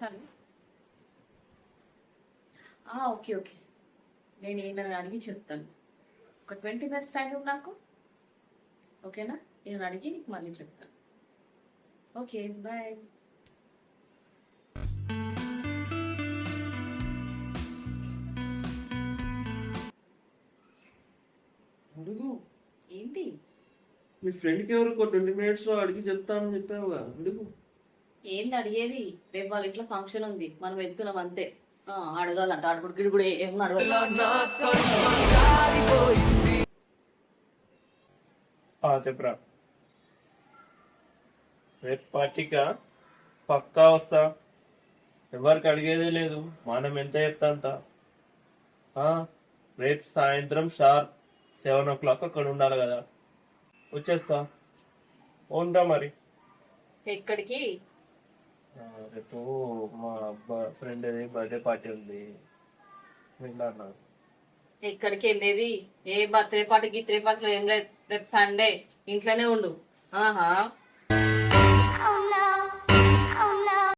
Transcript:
Hello. Okay okay, నేను ఏమైనా అడిగి చెప్తాను. ఒక 20 minutes టైం ఇవ్వు నాకు, ఓకేనా? నేను అడిగి నీకు మళ్ళీ చెప్తాను. Okay, bye. అడుగు. ఏంటి? మీ ఫ్రెండ్కి ఎవరికో 20 minutes లో అడిగి చెప్తానని చెప్పావుగా, అడుగు. ఏంది అడిగేది? రేపు వాళ్ళ ఇంట్లో ఫంక్షన్ ఉంది, మనం వెళ్తున్నాం అంతే. అడగాలంట, అడుగుడు గిడుగుడు ఏం అడగాలి. చెప్పరా. రేపు పార్టీకా? పక్కా వస్తా, ఎవరికి అడిగేదే లేదు, మనం ఎంత చెప్తా అంత. రేపు సాయంత్రం షార్ప్ 7 o'clock అక్కడ ఉండాలి కదా, వచ్చేస్తా. ఉంటా మరి. ఎక్కడికి? రేపు మా ఫ్రెండ్ బర్త్డే పార్టీ ఉంది, వెళ్ళాను. ఎక్కడికి వెళ్ళేది? ఏ బర్త్డే పార్టీ గిత్రే పార్టీలో ఏం లేదు. రేపు సండే, ఇంట్లోనే ఉండు. ఆహా.